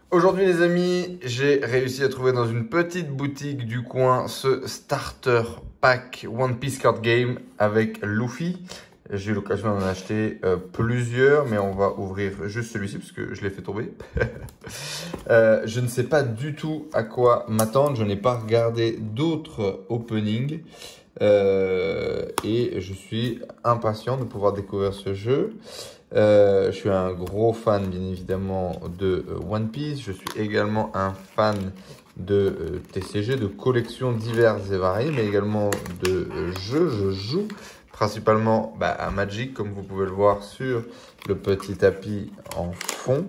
Aujourd'hui les amis, j'ai réussi à trouver dans une petite boutique du coin ce starter pack One Piece Card Game avec Luffy. J'ai eu l'occasion d'en acheter plusieurs, mais on va ouvrir juste celui-ci parce que je l'ai fait tomber. Je ne sais pas du tout à quoi m'attendre, je n'ai pas regardé d'autres openings. Et je suis impatient de pouvoir découvrir ce jeu. Je suis un gros fan bien évidemment de One Piece. Je suis également un fan de TCG, de collections diverses et variées, mais également de jeux. Je joue principalement à Magic, comme vous pouvez le voir sur le petit tapis en fond.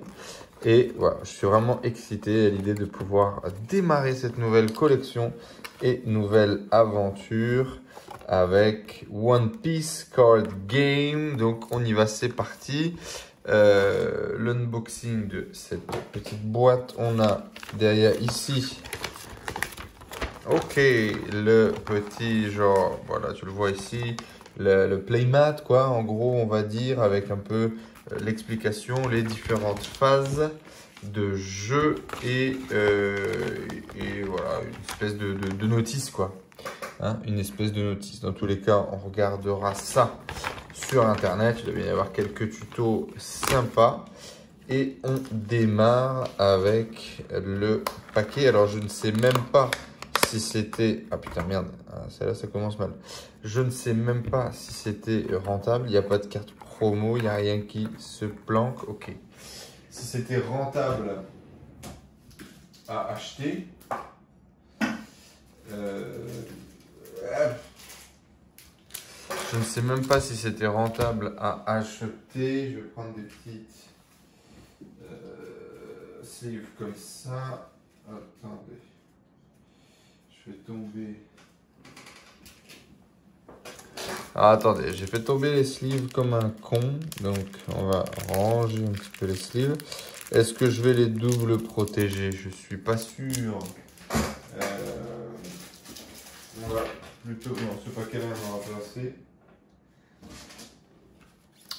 Et voilà, je suis vraiment excité à l'idée de pouvoir démarrer cette nouvelle collection et nouvelle aventure avec One Piece Card Game. Donc on y va, c'est parti. L'unboxing de cette petite boîte. On a derrière ici, ok, le petit genre, voilà, tu le vois ici, le playmat quoi, en gros on va dire, avec un peu l'explication, les différentes phases de jeu et voilà, une espèce de notice quoi. Hein, une espèce de notice. Dans tous les cas, on regardera ça sur internet. Il doit bien y avoir quelques tutos sympas. Et on démarre avec le paquet. Alors, je ne sais même pas si c'était... Ah putain, merde. Ah, celle-là, ça commence mal. Je ne sais même pas si c'était rentable. Il n'y a pas de carte promo. Il n'y a rien qui se planque. Ok. Si c'était rentable à acheter... Je ne sais même pas si c'était rentable à acheter. Je vais prendre des petites sleeves comme ça. Attendez. Je vais tomber. Ah, attendez, j'ai fait tomber les sleeves comme un con. Donc, on va ranger un petit peu les sleeves. Est-ce que je vais les double protéger? Je suis pas sûr. On va plutôt... Non, ce paquet-là, on va remplacer.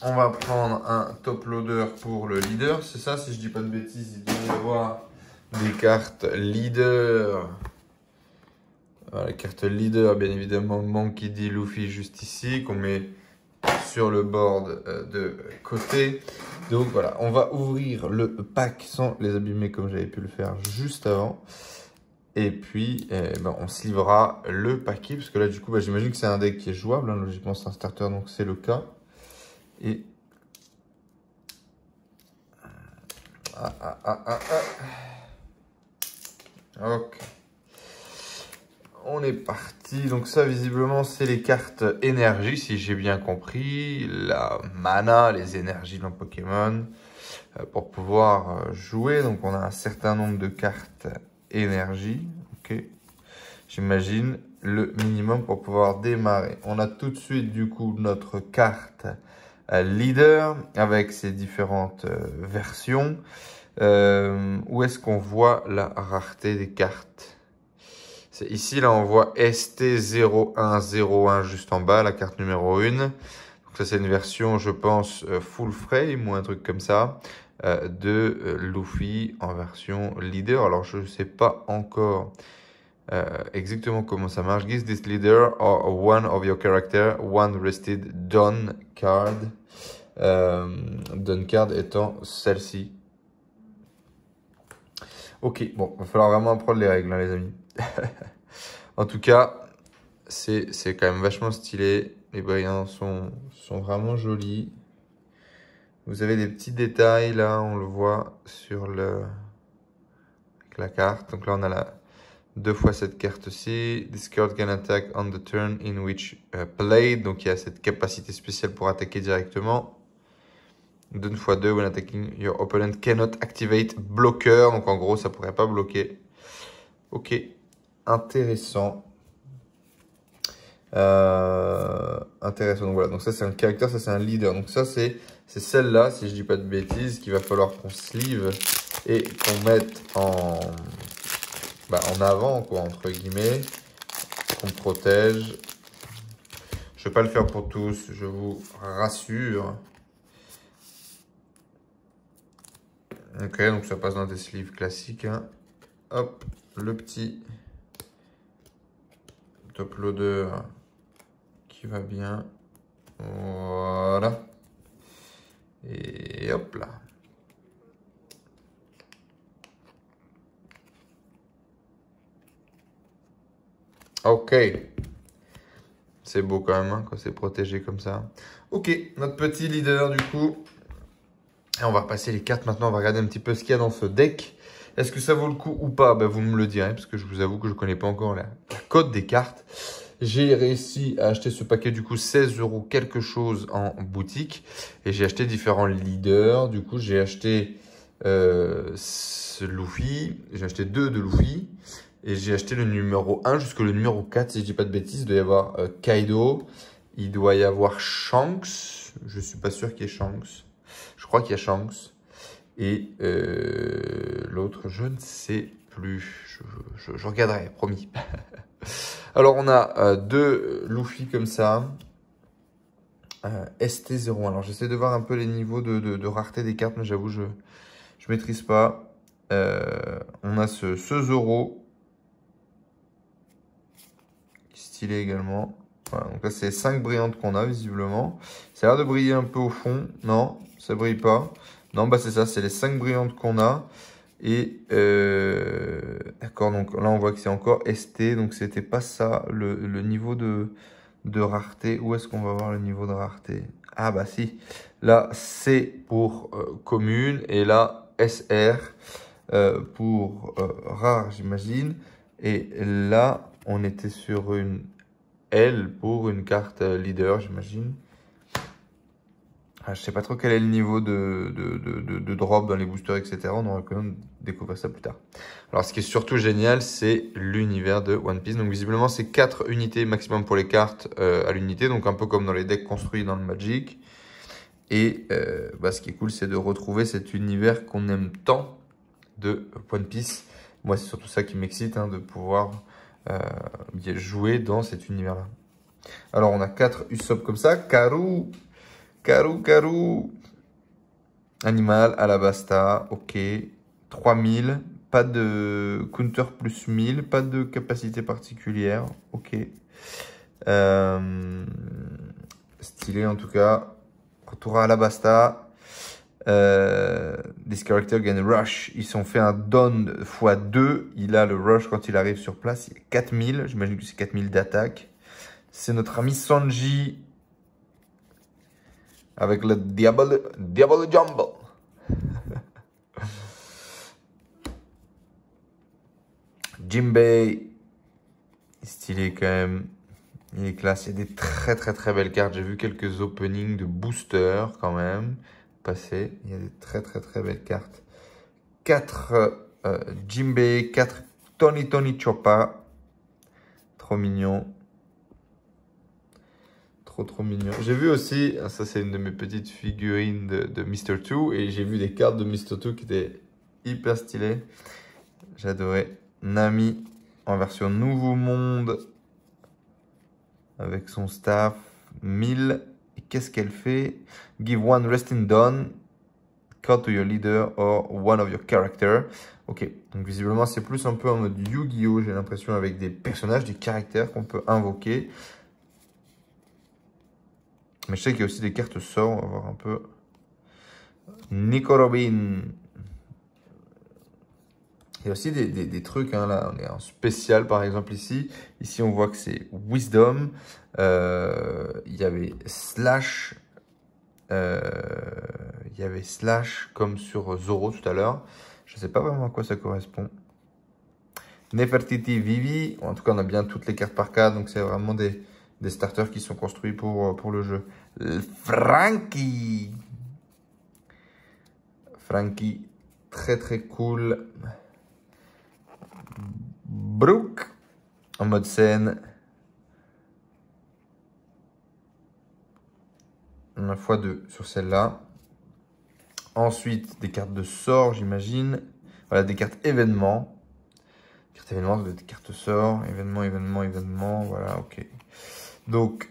On va prendre un top loader pour le leader, c'est ça, si je dis pas de bêtises, il doit y avoir des cartes leader. Voilà, la carte leader, bien évidemment, Monkey D. Luffy juste ici, qu'on met sur le board de côté. Donc voilà, on va ouvrir le pack sans les abîmer comme j'avais pu le faire juste avant. Et puis, on se livrera le paquet, parce que là, du coup, j'imagine que c'est un deck qui est jouable. Hein, logiquement, c'est un starter, donc c'est le cas. Et ok. On est parti. Donc ça, visiblement, c'est les cartes énergie, si j'ai bien compris. La mana, les énergies dans Pokémon, pour pouvoir jouer. Donc on a un certain nombre de cartes énergie. Ok. J'imagine le minimum pour pouvoir démarrer. On a tout de suite, du coup, notre carte leader avec ses différentes versions. Où est-ce qu'on voit la rareté des cartes? C'est ici, là, on voit ST0101 juste en bas, la carte numéro 1. Donc ça, c'est une version, je pense, full frame ou un truc comme ça, de Luffy en version leader. Alors, je ne sais pas encore exactement comment ça marche. Give this leader or one of your character, one rested done card. Done card étant celle-ci. Ok, bon, va falloir vraiment apprendre les règles, hein, les amis. En tout cas, c'est quand même vachement stylé. Les brillants sont vraiment jolis. Vous avez des petits détails, là, on le voit sur avec la carte. Donc là, on a deux fois cette carte-ci. This card can attack on the turn in which played. Donc il y a cette capacité spéciale pour attaquer directement. 2 x 2, when attacking, your opponent cannot activate blocker. Donc en gros, ça pourrait pas bloquer. Ok, intéressant. Intéressant. Donc voilà, donc ça c'est un caractère, ça c'est un leader. Donc ça c'est celle-là, si je dis pas de bêtises, qu'il va falloir qu'on sleeve et qu'on mette en avant, quoi, entre guillemets, qu'on protège. Je vais pas le faire pour tous, je vous rassure. Ok, donc ça passe dans des sleeves classiques. Hein. Hop, le petit top loader qui va bien. Voilà. Et hop là. Ok. C'est beau quand même, hein, quand c'est protégé comme ça. Ok, notre petit leader du coup. Et on va repasser les cartes maintenant. On va regarder un petit peu ce qu'il y a dans ce deck. Est-ce que ça vaut le coup ou pas? Ben, vous me le direz, parce que je vous avoue que je ne connais pas encore la code des cartes. J'ai réussi à acheter ce paquet du coup 16 € quelque chose en boutique. Et j'ai acheté différents leaders. Du coup, j'ai acheté ce Luffy. J'ai acheté 2 de Luffy. Et j'ai acheté le numéro 1 jusqu'au numéro 4, si je dis pas de bêtises. Il doit y avoir Kaido. Il doit y avoir Shanks. Je suis pas sûr qu'il y ait Shanks. Je crois qu'il y a Shanks. Et l'autre, je ne sais plus. Je regarderai, promis. Alors, on a 2 Luffy comme ça. ST01. Alors, j'essaie de voir un peu les niveaux de rareté des cartes, mais j'avoue, je maîtrise pas. On a ce Zoro. Stylé également. Voilà, donc là, c'est 5 brillantes qu'on a, visiblement. Ça a l'air de briller un peu au fond. Non, ça brille pas. Non, bah c'est ça, c'est les 5 brillantes qu'on a. Et d'accord, donc là, on voit que c'est encore ST. Donc, c'était pas ça, le niveau de rareté. Où est-ce qu'on va voir le niveau de rareté? Ah, bah si. Là, C pour commune. Et là, SR pour rare, j'imagine. Et là, on était sur une L pour une carte leader, j'imagine. Ah, je sais pas trop quel est le niveau de drop dans les boosters, etc. On aura quand même découvrir ça plus tard. Alors, ce qui est surtout génial, c'est l'univers de One Piece. Donc, visiblement, c'est 4 unités maximum pour les cartes à l'unité. Donc, un peu comme dans les decks construits dans le Magic. Et bah, ce qui est cool, c'est de retrouver cet univers qu'on aime tant de One Piece. Moi, c'est surtout ça qui m'excite, hein, de pouvoir jouer dans cet univers-là. Alors, on a 4 Usopp comme ça. Karu. Animal, Alabasta, ok. 3000. Pas de counter plus 1000. Pas de capacité particulière. Ok. Stylé en tout cas. Retour à Alabasta. This character gain rush. Ils ont fait un don x2. Il a le rush quand il arrive sur place. Il est 4000. J'imagine que c'est 4000 d'attaque. C'est notre ami Sanji. Avec le Diable Jumble. Jinbei. Stylé quand même. Il est classe. Il y a des très belles cartes. J'ai vu quelques openings de boosters quand même. Passer. Il y a des très belles cartes. 4 Jinbei. 4 Tony Choppa. Trop mignon. Trop mignon. J'ai vu aussi, ça c'est une de mes petites figurines de Mr. 2. Et j'ai vu des cartes de Mr. 2 qui étaient hyper stylées. J'adorais. Nami en version Nouveau Monde. Avec son staff. 1000. Et qu'est-ce qu'elle fait? Give one resting dawn. Card to your leader or one of your characters. Ok, donc visiblement c'est plus un peu en mode Yu-Gi-Oh! J'ai l'impression avec des personnages, des caractères qu'on peut invoquer. Mais je sais qu'il y a aussi des cartes sorts, on va voir un peu. Nico Robin. Il y a aussi des trucs, hein, là, on est en spécial par exemple ici. Ici on voit que c'est Wisdom. Il y avait Slash. Il y avait Slash comme sur Zoro tout à l'heure. Je ne sais pas vraiment à quoi ça correspond. Nefertiti Vivi. En tout cas, on a bien toutes les cartes par carte. Donc, c'est vraiment des starters qui sont construits pour le jeu. Frankie. Frankie, très cool. Brooke, en mode scène. Une x2 sur celle-là. Ensuite, des cartes de sort, j'imagine. Voilà, des cartes événements. Carte événement, des cartes sort. Événement. Voilà, ok. Donc,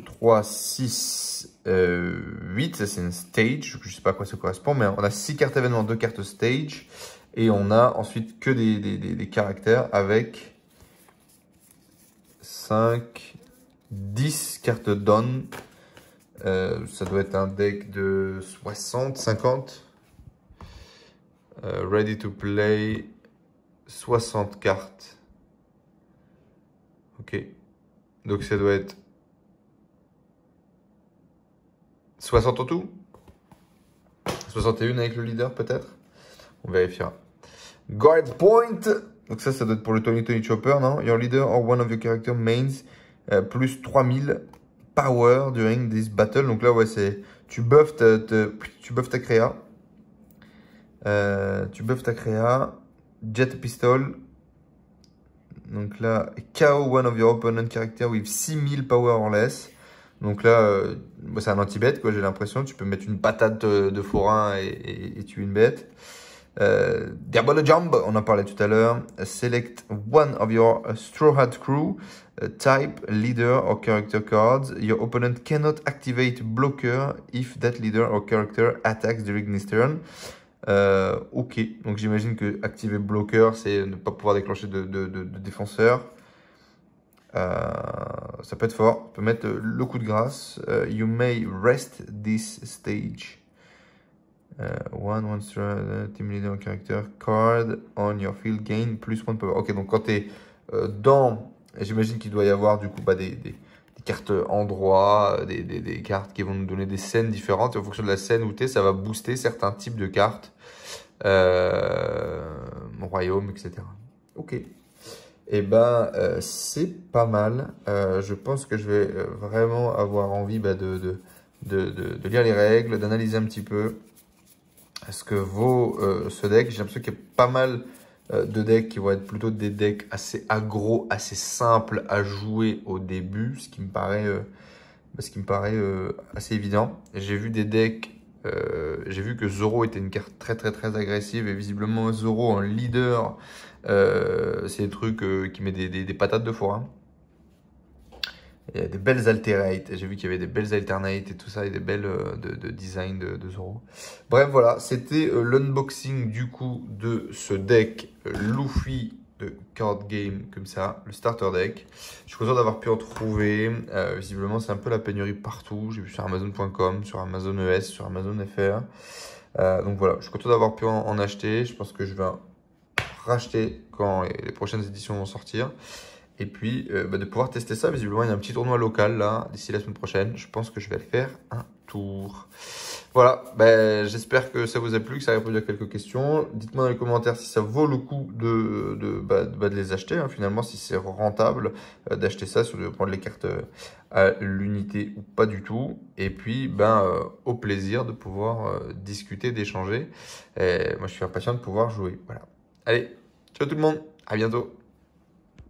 3, 6, 8, ça c'est une stage, je sais pas à quoi ça correspond, mais on a 6 cartes événements, 2 cartes stage, et on a ensuite que des caractères avec 5, 10 cartes down. Ça doit être un deck de 60, 50. Ready to play, 60 cartes. Ok. Donc ça doit être 60 en tout? 61 avec le leader peut-être? On vérifiera. Guard point. Donc ça doit être pour le Tony Chopper, non? Your leader or one of your character mains plus 3000 power during this battle. Donc là, ouais, c'est... Tu buffes ta créa. Jet pistol. Donc là, KO one of your opponent character with 6000 power or less. Donc là, c'est un anti-bête, quoi, j'ai l'impression. Tu peux mettre une patate de forain et tuer une bête. Diabolo Jump, on en parlait tout à l'heure. Select one of your Straw Hat crew, type, leader or character cards. Your opponent cannot activate blocker if that leader or character attacks during this turn. Ok, donc j'imagine que activer blocker, c'est ne pas pouvoir déclencher de défenseur. Ça peut être fort. On peut mettre le coup de grâce. You may rest this stage. One team leader character card on your field gain plus 1 power. Ok, donc quand tu es dans... J'imagine qu'il doit y avoir du coup des cartes endroits, des cartes qui vont nous donner des scènes différentes. Et en fonction de la scène où tu es, ça va booster certains types de cartes. Royaume, etc. Ok. Et ben, c'est pas mal. Je pense que je vais vraiment avoir envie de lire les règles, d'analyser un petit peu ce que vaut ce deck. J'ai l'impression qu'il y a pas mal de decks qui vont être plutôt des decks assez aggro, assez simples à jouer au début, ce qui me paraît assez évident. J'ai vu des decks, j'ai vu que Zoro était une carte très agressive et visiblement Zoro en leader, c'est des trucs qui met des patates de forain. Il y a des belles alterates, j'ai vu qu'il y avait des belles alternates et tout ça, et des belles de design de Zoro. Bref, voilà, c'était l'unboxing du coup de ce deck Luffy de card game comme ça, le starter deck. Je suis content d'avoir pu en trouver. Visiblement, c'est un peu la pénurie partout. J'ai vu sur Amazon.com, sur Amazon ES, sur Amazon FR. Donc voilà, je suis content d'avoir pu en acheter. Je pense que je vais racheter quand les prochaines éditions vont sortir. Et puis de pouvoir tester ça. Visiblement, il y a un petit tournoi local là, d'ici la semaine prochaine. Je pense que je vais le faire un tour. Voilà, j'espère que ça vous a plu, que ça a répondu à quelques questions. Dites-moi dans les commentaires si ça vaut le coup de les acheter. Hein, finalement, si c'est rentable d'acheter ça, si vous devez prendre les cartes à l'unité ou pas du tout. Et puis, au plaisir de pouvoir discuter, d'échanger. Moi, je suis impatient de pouvoir jouer. Voilà. Allez, ciao tout le monde, à bientôt.